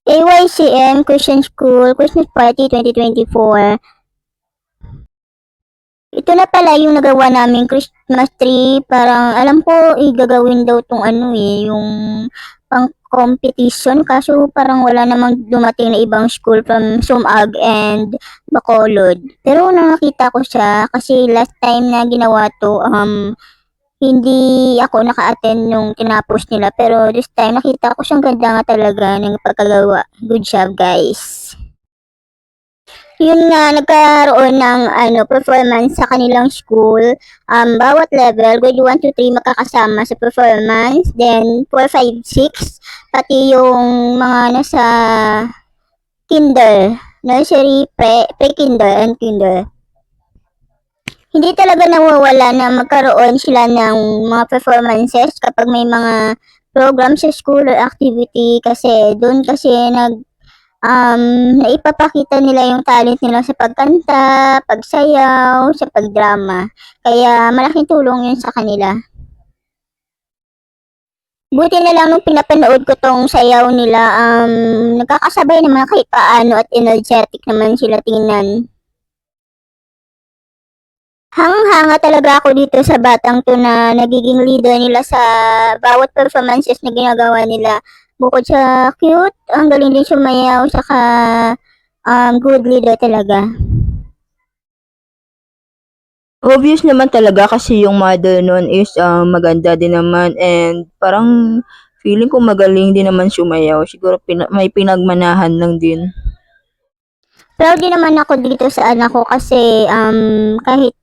AYCM Christian School Christmas Party 2024. Ito na pala yung nagawa naming Christmas tree. Parang alam ko igagawin daw tong yung pang competition. Kaso parang wala namang dumating na ibang school from Sumag and Bacolod. Pero nakita ko siya kasi last time na ginawa to, hindi ako naka-attend nung tinapos nila. Pero this time nakita ko siyang ganda nga talaga ng pagkagawa. Good job guys. Yun nga, nagkaroon ng performance sa kanilang school. Bawat level, grade 1 to 3 makakasama sa performance. Then, 4, 5, 6, pati yung mga nasa kinder, nursery, pre-kinder, and kinder. Hindi talaga nawawala na magkaroon sila ng mga performances kapag may mga program sa school or activity kasi doon kasi naipapakita nila yung talent nila sa pagkanta, pagsayaw, sa pagdrama. Kaya malaking tulong yun sa kanila. Buti na lang nung pinapanood ko tong sayaw nila, nagkakasabay naman kahit paano at energetic naman sila tingnan. Hangang-hanga talaga ako dito sa batang to na nagiging leader nila sa bawat performances na ginagawa nila. Bukod sa cute, ang galing din sumayaw, saka good leader talaga. Obvious naman talaga kasi yung mother nun is maganda din naman and parang feeling ko magaling din naman sumayaw. Siguro may pinagmanahan lang din. Proud din naman ako dito sa anak ko kasi kahit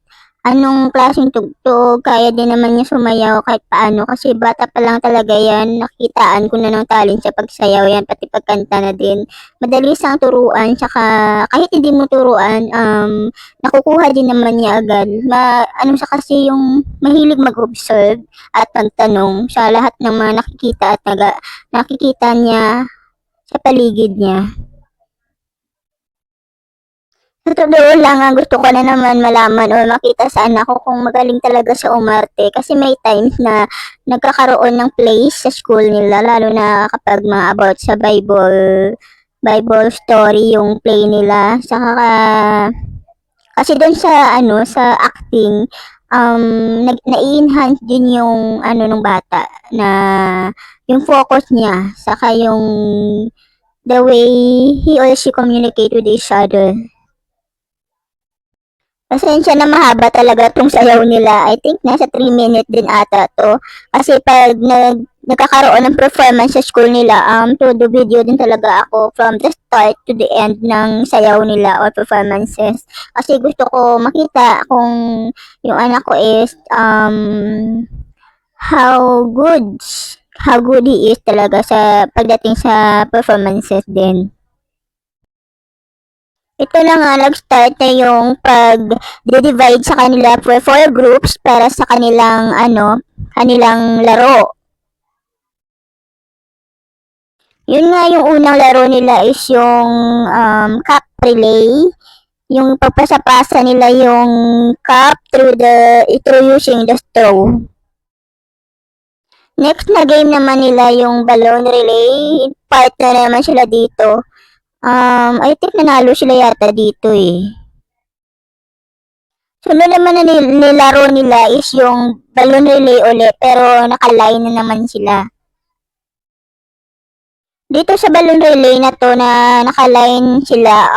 anong klaseng tugtog, kaya din naman niya sumayaw kahit paano kasi bata pa lang talaga yan, nakitaan ko na ng talent sa pagsayaw yan, pati pagkanta na din. Madali siyang turuan, tsaka kahit hindi mo turuan, nakukuha din naman niya agad. Ano siya kasi yung mahilig mag-observe at magtanong sa lahat ng mga nakikita at nakikita niya sa paligid niya. Sa totoo lang, gusto ko na naman malaman o makita sa anak ko kung magaling talaga siya umarte. Kasi may times na nagkakaroon ng plays sa school nila, lalo na kapag mga about sa Bible story yung play nila. Saka kasi doon sa sa acting, na-enhance din yung nung bata na yung focus niya, saka yung the way he or she communicate with each other. Pasensya na mahaba talaga tong sayaw nila. I think nasa 3 minutes din ata to. Kasi pag nagkakaroon ng performance sa school nila, todo video din talaga ako from the start to the end ng sayaw nila or performances. Kasi gusto ko makita kung yung anak ko is how good he is talaga sa pagdating sa performances din. Ito na nga, nag-start na yung pag-divide sa kanila for 4 groups para sa kanilang kanilang laro. Yun nga, yung unang laro nila is yung cup relay. Yung pagpasapasa nila yung cup through using the straw. Next na game naman nila yung balloon relay. Partner naman sila dito. I think nanalo sila yata dito eh. Sunod naman na nilaro nila is yung balloon relay ulit pero naka-line na naman sila. Dito sa balloon relay na to na naka-line sila,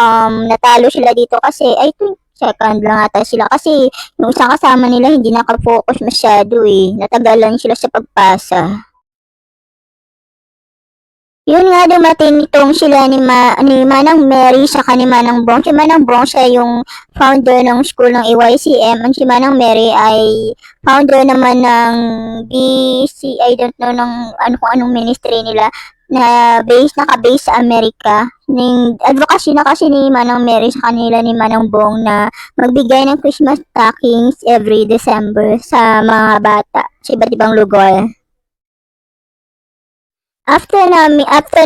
natalo sila dito kasi I think second lang ata sila kasi yung isang kasama nila hindi nakafocus masyado eh. Natagalan sila sa pagpasa. Yun nga, dumating itong sila ni Manang Mary sa ni Manang Bong. Si Manang Bong siya yung founder ng school ng AYCM. Ang si Manang Mary ay founder naman ng BC, I don't know kung anong ministry nila na naka-base sa Amerika. Advocacy na kasi ni Manang Mary sa kanila ni Manang Bong na magbigay ng Christmas stockings every December sa mga bata sa iba't ibang lugar. After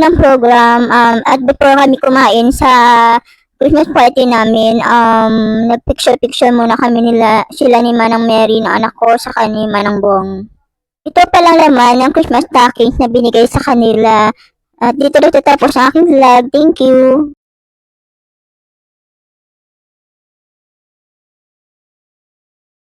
ng program, at before kami kumain sa Christmas party namin, nagpicture-picture muna kami sila ni Manang Mary na anak ko sa ni Manang Bong. Ito pa lang naman ang Christmas stockings na binigay sa kanila. At dito na tatapos ang aking vlog. Thank you!